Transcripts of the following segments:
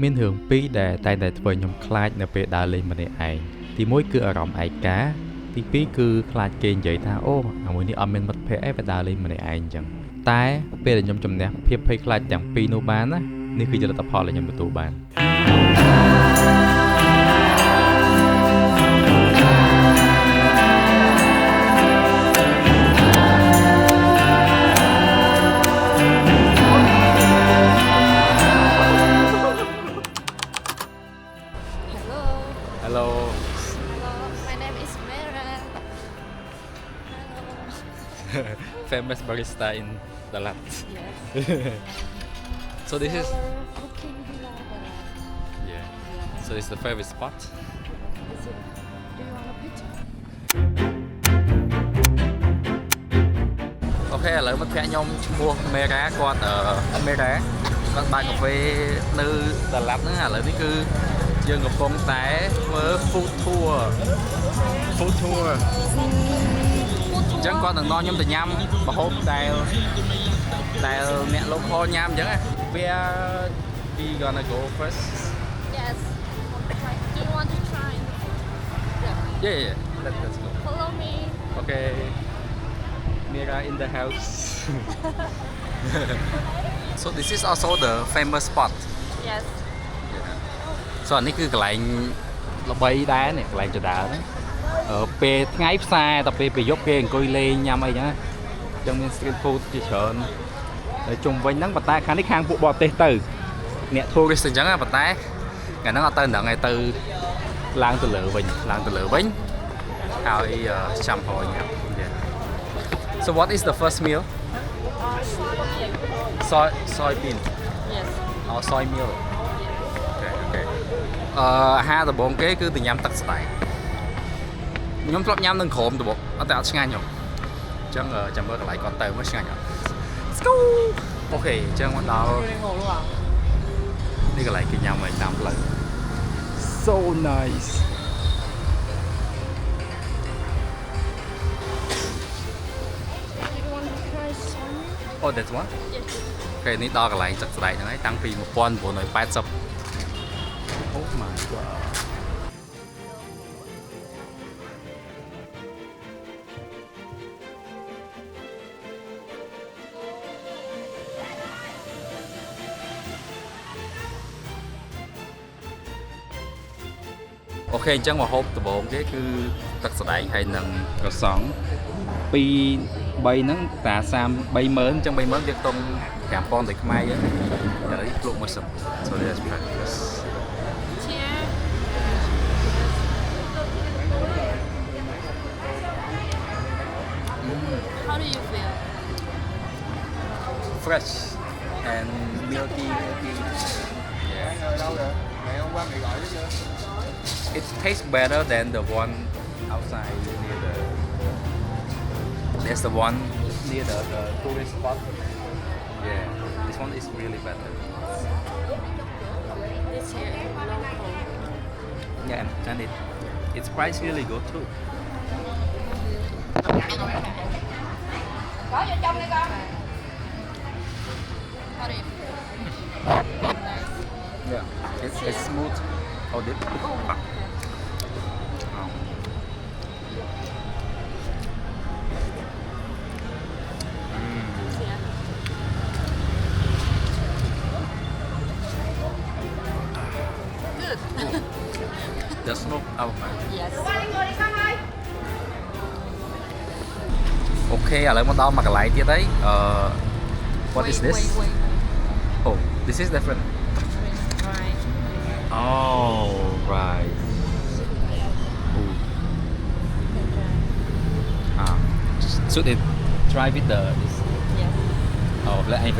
មានរឿងពីរដែលតែងតែធ្វើខ្ញុំខ្លាចនៅពេលដើរលេងម្នាក់ឯងទីមួយគឺអារម្មណ៍ឯកាទីពីរគឺខ្លាចគេនិយាយថាអូអាមួយនេះអត់មានមិត្តភ័ក្តិអីបើដើរលេងម្នាក់ឯងអញ្ចឹងតែពេលដែលខ្ញុំជំនះភាពភ័យខ្លាចទាំងពីរនោះបានណានេះគឺជាលទ្ធផលដែលខ្ញុំទទួលបាន Hello. Hello Hello. My name is Mera. Hello. famous barista in Dalat Yes. so this is Our cooking villa. yeah Yeah. so this is the favorite spot Is it? Do you want a picture? អូខេឥឡូវមិត្តភក្តិខ្ញុំឈ្មោះមេរ៉ាគាត់មេរ៉ាគាត់បើកកាហ្វេនៅតាឡាត់ហ្នឹងឥឡូវនេះគឺយើងកំពុងតែធ្វើ food tour អញ្ចឹងគាត់នឹងនាំខ្ញុំទៅញ៉ាំម្ហូបដែលអ្នក local ញ៉ាំអញ្ចឹងណា Where we gonna go first Yes. Do you want to try? yeah let's go Follow me. okay Mira in the house so this is also the famous spot Yes. so នេះគឺកន្លែងល្បីដែរនេះកន្លែងចដើហ្នឹងពេលថ្ងៃផ្សារតែពេលយប់គេអង្គុយលេងញ៉ាំអីចឹងណាអញ្ចឹងមាន street food ជាច្រើនហើយជុំវិញហ្នឹងប៉ុន្តែខាងនេះខាងពួកបរទេសទៅអ្នក tourist អញ្ចឹងណាប៉ុន្តែថ្ងៃហ្នឹងអត់ទៅដល់ថ្ងៃទៅឡើងទៅលើវិញហើយចាំហោញ៉ាំ So what is the first meal soybean Yes. or soy meal okay អាហារដំបូងគេគឺទៅញ៉ាំទឹកស្ដែកខ្ញុំធ្លាប់ញ៉ាំនឹងក្រុមដំបូងអត់តែអត់ឆ្ងាញ់ហ៎អញ្ចឹងចាំមើលកន្លែងគាត់ទៅមើលឆ្ងាញ់អត់ Let's go អូខេអញ្ចឹងមកដល់នេះកន្លែងគេញ៉ាំឲ្យតាមផ្លូវ So nice Do you want to try some? Oh that's one Yes. អូខេនេះដល់កន្លែងទឹកស្ដែកហ្នឹងហើយតាំងពី1980 Oh my godអូខេអញ្ចឹងមកហូបដំបូងគេគឺទឹកស្ដែកហើយនឹងក្រសង់2 3ហ្នឹងតា30,000អញ្ចឹង30000វាខ្ទង់5000ទៅខ្មែរហ្នឹងឥឡូវភ្លក់មកសិន So let's try this Cheers. How do you feel? fresh and milky it tastes better than the one outside near the there's the one near the tourist spot yeah this one is really better This here is local. yeah and it's price really good too How do you feel? Nice. yeah it's smooth oh this Yeah. Good. the smoke out Yes. អូខេឥឡូវមកដល់មួយកន្លែងទៀតហើយwhat is this Wait. oh this is different Right. oh right Ooh. Should it try with the this Yes. oh let anh về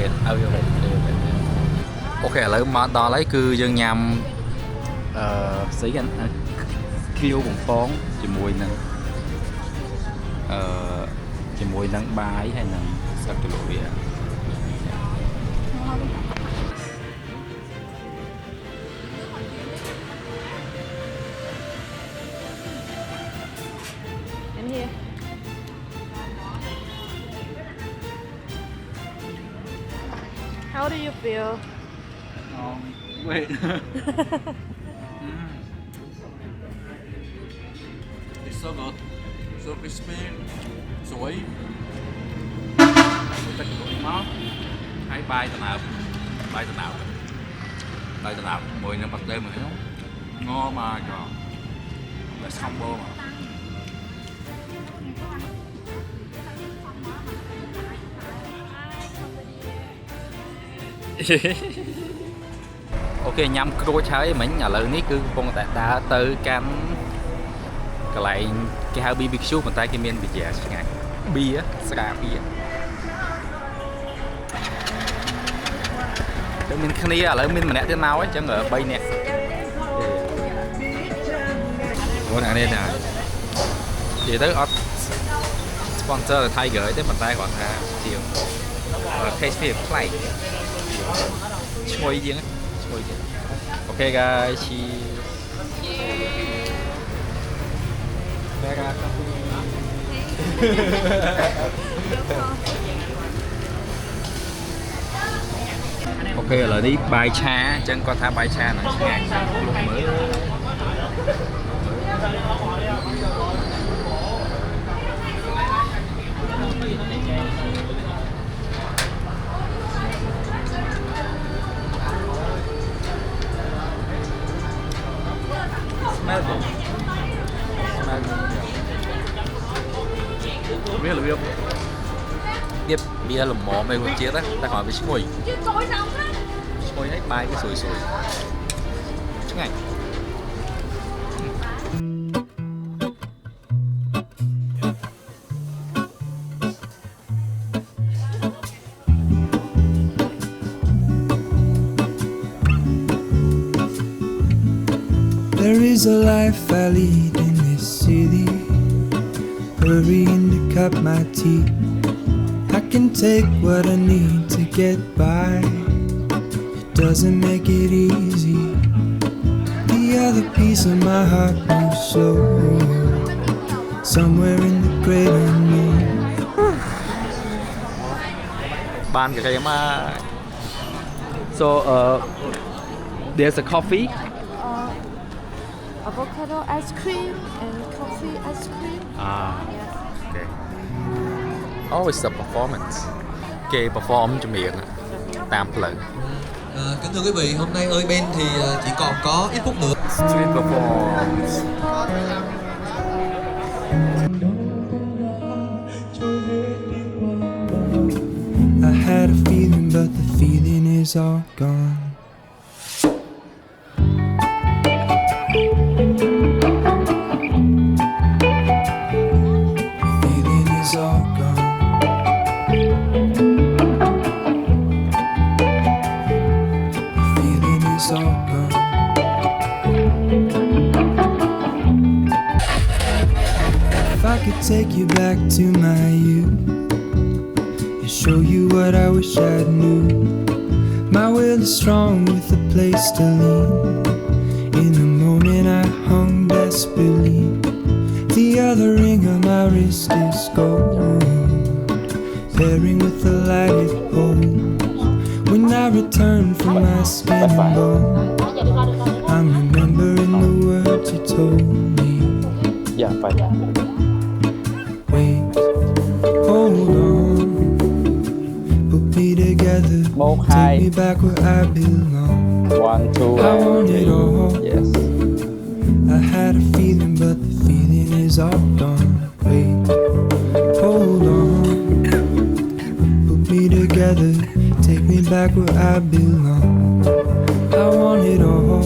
ok ឥឡូវមកដល់ហើយគឺយើងញ៉ាំស្អីกันគៀវបំពងជាមួយនឹងបាយហើយនឹងស្លឹកជ្រលក់វា And here. How do you feel? Wait. It's so good. So crispy. Sweet. Tôi thích cái món. Hay bay tao nào. Bay tao nào. Bay tao nào. Mùi nó bật lên mà nó ngon mà cho. Là combo mà. Ok nhâm cua chơi mình nhà lớn ní cứ con tại ta từ cam cái lại cái hai BBQ mà tay cái miền bị dẻ ngay bia sả bia để mình khani ở lại mình mà nè thế nào ấy chẳng ở bay nè con hàng đây nè thì tới sponsor là thay gửi tới bàn tay khoảng chiều tasty play chơi gì á ok guys cheers ok là đi bài cha chân con tha bài cha là ngàn lúc mới smell good. Smell good. Biết là biết bia là mỏ mày còn chết á ta hỏi với ngồi ngồi hết bài cái sủi chứ ngày There is a life I lead in this city, hurrying to cut my teeth. I can take what I need to get by. It doesn't make it easy. The other piece of my heart moves slow, somewhere in the great unknown. Ban cái mà so there's a coffee. Avocado ice cream and coffee ice cream. Yes. Okay. Oh, it's a performance. Okay, perform cho miệng tam lần. Kính thưa quý vị, hôm nay ơi Ben thì chỉ còn có ít phút nữa. Street performance. I had a feeling, but the feeling is all gone. Take you back to my youth and show you what I wish I knew. My will is strong with a place to lean. In a moment I hung desperately. The other ring on my wrist is gold, pairing with the light it holds. When I return from my skin and bone, I'm remembering the words you told me. Yeah, fine. Wait, hold on, put me together, take me back where I belong. 1, 2, I want it all. Yes. I had a feeling, but the feeling is all gone. Wait, hold on, put me together, take me back where I belong. I want it all.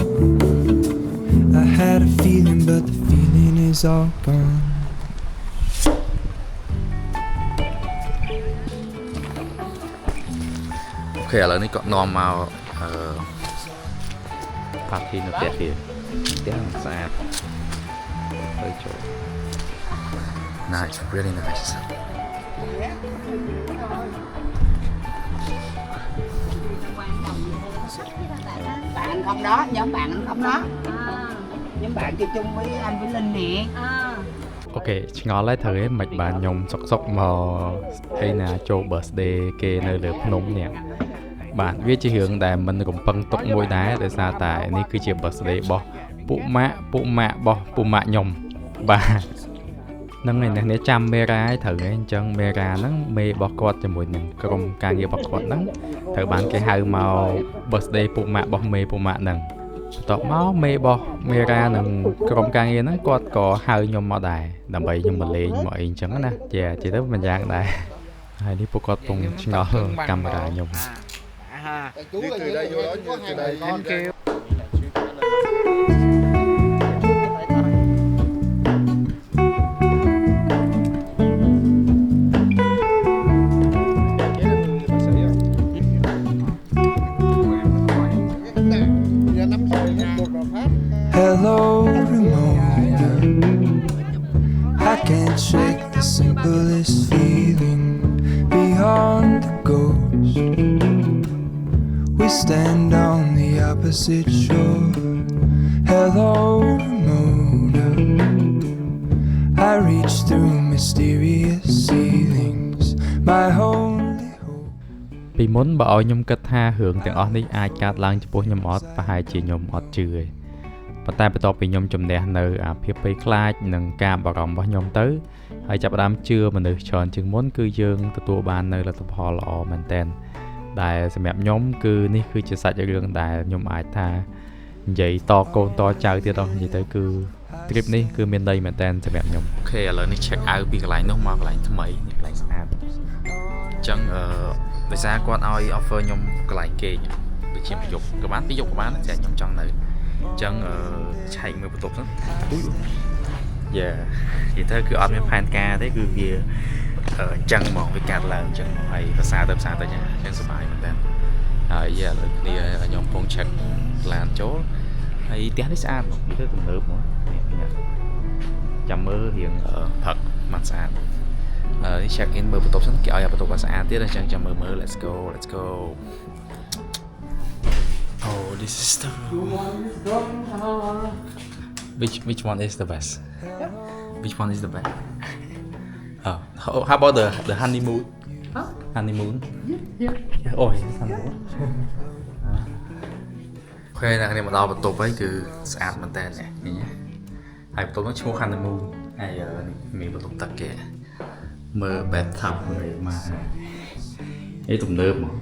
I had a feeling, but the feeling is all gone. Ok, là nó có nom màu party nó đẹp kìa làm sao hơi chỗ nice, really nice. Bạn không đó, nhóm bạn anh không đó. Nhóm bạn chơi chung với anh với Linh nè. Ok, ngó lấy thử mạch bạn nhung sọc sọc mò hay là cho birthday kê nơi lửa nóng nè បាទវាជារឿងដែលមិនរំពឹងទុកមួយដែរដោយសារតែនេះគឺជា birthday របស់ពួកម៉ាក់របស់ពួកម៉ាក់ខ្ញុំបាទហ្នឹងឯនេះចាំមេរ៉ាឲ្យត្រូវឯងអញ្ចឹងមេរ៉ាហ្នឹងមេរបស់គាត់ជាមួយនឹងក្រុមការងាររបស់គាត់ហ្នឹងត្រូវបានគេហៅមក birthday ពួកម៉ាក់របស់មេពួកម៉ាក់ហ្នឹងបន្ទាប់មកមេរបស់មេរ៉ានិងក្រុមការងារហ្នឹងគាត់ក៏ហៅខ្ញុំមកដែរដើម្បីខ្ញុំមកលេងមកអីអញ្ចឹងណាជាទៅមិនយ៉ាងដែរហើយនេះពួកគាត់ពងឆ្ងល់កាមេរ៉ាខ្ញុំ Hello, Ramona. I can't shake the simplest feeling beyond the ghost. We stand on the opposite shore. Hello, Ramona. I reach through mysterious ceilings. My only hope. ពីមុនបើឲ្យខ្ញុំគិតថារឿងទាំងអស់នេះអាចកើតឡើងចំពោះខ្ញុំអត់ប្រហែលជាខ្ញុំអត់ជឿទេ ប៉ុន្តែបន្ទាប់ពីខ្ញុំជំនះនៅអាភាពភ័យខ្លាចនិងការបារម្ភរបស់ខ្ញុំទៅហើយចាប់ផ្ដើមជឿមនុស្សច្រើនជាងមុនគឺយើងទទួលបាននៅលទ្ធផលល្អមែនទែនដែលសម្រាប់ខ្ញុំគឺនេះគឺជាសាច់រឿងដែលខ្ញុំអាចថានិយាយតកូនតចៅទៀតអស់និយាយទៅគឺ trip នេះគឺមានន័យមែនទែនសម្រាប់ខ្ញុំអូខេឥឡូវនេះ check out ពីកន្លែងនោះមកកន្លែងថ្មីនេះកន្លែងស្អាតអញ្ចឹងដោយសារគាត់ឲ្យ offer ខ្ញុំកន្លែងគេងដូចជាមួយយប់ក៏បានពីរយប់ក៏បានតែខ្ញុំចង់នៅ ចឹងឆែកមើលបន្ទប់សិនយ៉ានិយាយទៅគឺអត់មានផែនការទេគឺវាចឹងហ្មងវាកាត់ឡើងចឹងហើយភាសាទៅចឹងសុបាយមែនតើហើយឥឡូវគ្នាខ្ញុំកំពុង check ឡានចូលហើយផ្ទះនេះស្អាតហ្មងនិយាយទៅទំនើបហ្មងចាំមើលរៀងផឹកមិនស្អាតនេះ check in មើលបន្ទប់សិនគេឲ្យបន្ទប់ស្អាតទៀតអញ្ចឹងចាំមើល let's go Oh, this is the room. Which one is the best? Which one is the best? Oh, how about the honeymoon? Huh? Honeymoon? Yeah. Oh, yes, honeymoon. โอเคអ្នកនេះមកដល់បន្ទប់ហើយគឺស្អាតមែនតើនេះហើយបន្ទប់នោះឈ្មោះ honeymoon ហើយមានបន្ទប់ទឹកគេមើល bathtub មើលមកឯទំនើបមក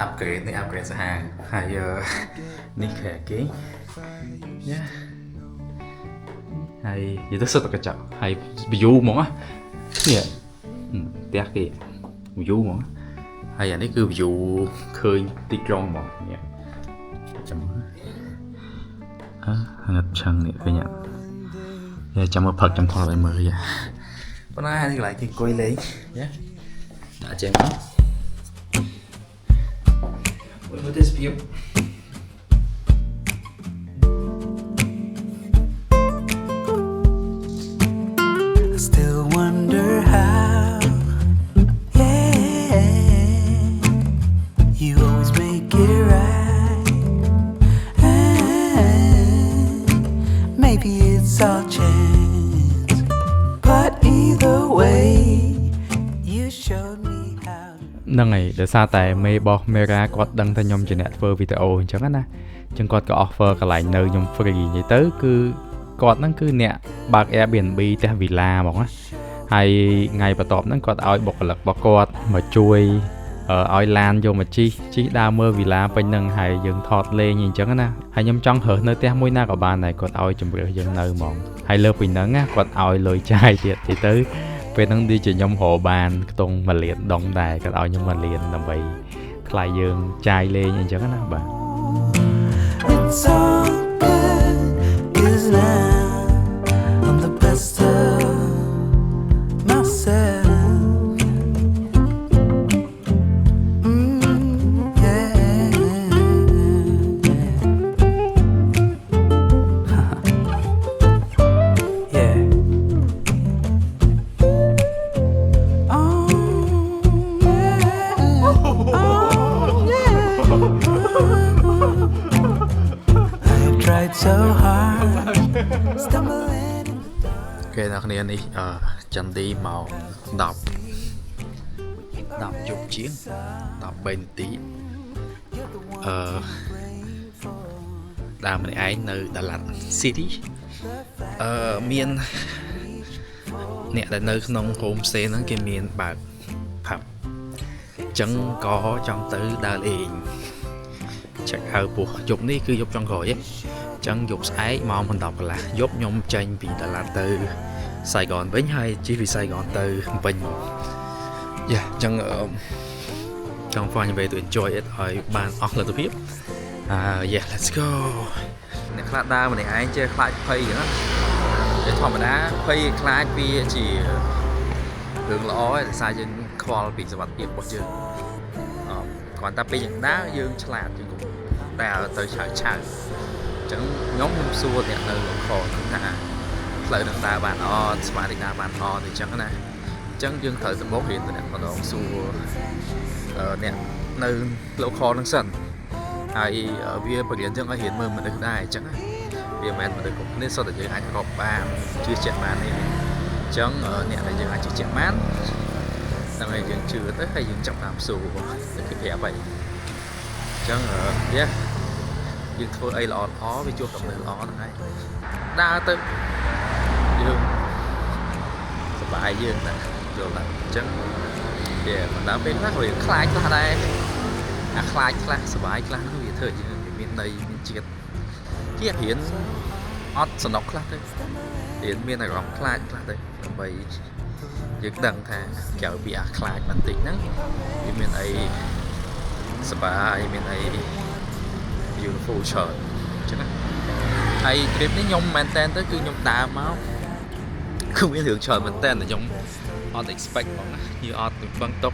upgrade នេះ upgrade សាហាវហើយនេះខែគេយ៉ាហើយនិយាយទៅសុទ្ធតែកញ្ចក់ហើយ view ហ្មងនេះផ្ទះគេ view ហ្មងហើយអានេះគឺ view ឃើញទីក្រុងហ្មងនេះចាំមើលអានេះឆឹងនេះឃើញអត់ចាំមើលផឹកចាំថតឲ្យមើលយ៉ាប៉ុន្តែនេះកន្លែងគេអង្គុយលេងយ៉ាដាក់ចេញមក With this view. I still wonder how, yeah, you always make it right, and maybe it's all chance, but either way, you showed me how. ហ្នឹងហើយដោយសារតែមេរបស់មេរ៉ាគាត់ដឹងថាខ្ញុំជាអ្នកធ្វើវីដេអូអញ្ចឹងណាអញ្ចឹងគាត់ក៏ offer កន្លែងនៅខ្ញុំ free និយាយទៅគឺគាត់ហ្នឹងគឺអ្នកបើក Airbnb ផ្ទះ villa ហ្មងណាហើយថ្ងៃបន្ទាប់ហ្នឹងគាត់ឲ្យបុគ្គលិករបស់គាត់មកជួយឲ្យឡានយកមកជិះដើរមើល villa ពេញហ្នឹងហើយយើងថតលេងអញ្ចឹងណាហើយខ្ញុំចង់រើសនៅផ្ទះមួយណាក៏បានដែរគាត់ឲ្យជំរឿសយើងនៅហ្មងហើយលើពីហ្នឹងណាគាត់ឲ្យលុយចាយទៀតនិយាយទៅ ពេលហ្នឹងដូចជាខ្ញុំរកបានខ្ទង់1លានដុំដែរគាត់ឲ្យខ្ញុំ1លានដើម្បីថ្លៃយើងចាយលេងអញ្ចឹងណាបាទ It's all good 'cause now I'm the best of myself so hard stumbling គេអ្នកគ្នានេះចន្ទទីមក10 10 chục chiến 13 នាទី ដើមម្នាក់ឯងនៅដាឡាត់ City មានអ្នកដែលនៅក្នុង homestay ហ្នឹងគេមានបើក pub អញ្ចឹងក៏ចង់ទៅដើរលេង check out ពោះយប់នេះគឺយប់ចុងក្រោយឯង អញ្ចឹងយប់ស្អែកម៉ោង 10 កន្លះយប់ខ្ញុំចេញពីដាឡាត់ទៅ Saigon វិញហើយជិះពី Saigon ទៅភ្នំពេញ Yeah អញ្ចឹងចង់ find a way to enjoy it ឲ្យបានអស់លទ្ធភាព Yeah let's go អ្នកខ្លះដើរម្នាក់ឯងចេះខ្លាចភ័យហ្នឹងតែធម្មតាភ័យខ្លាចវាជារឿងល្អឯងដោយសារយើងខ្វល់ពីសុវត្ថិភាពរបស់យើងគ្រាន់តែពេលយើងដើរយើងឆ្លាតយើងដើរទៅឆៅឆៅអញ្ចឹងខ្ញុំសួរអ្នកនៅលោកខហ្នឹងថាផ្លូវនឹងដើរបានអត់ស្មារតីដើរបានអត់អញ្ចឹងណាអញ្ចឹងយើងត្រូវដំបូងរៀនទៅអ្នកម្ដងសួរអ្នកនៅលោកខហ្នឹងសិនហើយវាបង្រៀនយើងឲ្យរៀនមើលមនុស្សដែរអញ្ចឹងវាមិនមែនមនុស្សគ្រប់គ្នាសុទ្ធតែយើងអាចរកបានជឿជាក់បានទេអញ្ចឹងអ្នកដែលយើងអាចជឿជាក់បានតែយើងជឿទៅហើយយើងចាប់តាមសួរទៅគេប្រាប់ហើយអញ្ចឹងYeahយើងធ្វើអីល្អល្អវាជួបតែមនុស្សល្អហ្នឹងហើយដើរទៅយើងសប្បាយយើងណាយល់ដែរអញ្ចឹងវាមិនដល់ពេលខ្លះវាខ្លាចខ្លះដែរអាខ្លាចខ្លះសប្បាយខ្លះហ្នឹងវាធ្វើយើងមានន័យមានជាតិជារៀនអត់សំណុកខ្លះទៅរៀនមានអារម្មណ៍ខ្លាចខ្លះទៅដើម្បីយើងដឹងថាក្រៅពីអាខ្លាចបន្តិចហ្នឹងវាមានអីសប្បាយមានអី beautiful ច្រើនអញ្ចឹងណាហើយ trip នេះខ្ញុំមែនតើទៅគឺខ្ញុំដើរមកគឺមានរឿងច្រើនមែនតើខ្ញុំអត់ expect ហ្មងណាគឺអត់ពឹងទុក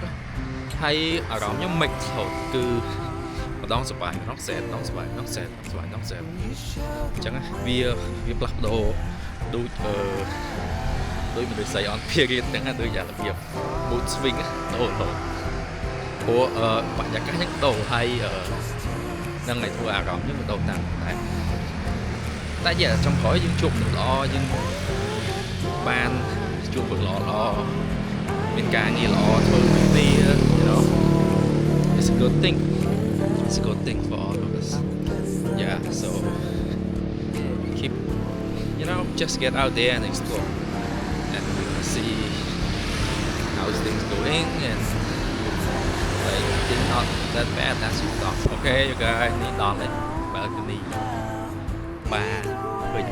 ហើយអារម្មណ៍ខ្ញុំ mix រហូតគឺម្ដងសប្បាយម្ដង sad ម្ដងសប្បាយម្ដង sad ម្ដងសប្បាយម្ដង sad អញ្ចឹងណាវាផ្លាស់ប្ដូរដូចដូចមនុស្សស្រីអន់ period ហ្នឹងណាដូចយ៉ាងរបៀប mood swing ដូរព្រោះបរិយាកាសហ្នឹងដូរហើយនឹងឲ្យធ្វើអារម្មណ៍យើងក៏ដូរតាមដែរតែចុងក្រោយយើងជួបមនុស្សល្អយើងបានជួបមនុស្សល្អមានការងារល្អធ្វើគ្នា you know it's a good thing for all of us yeah so keep just get out there and explore and see how things going and like it's not that bad as you thought okay you guys នេះដល់ហើយបើកនេះបាទឃើញ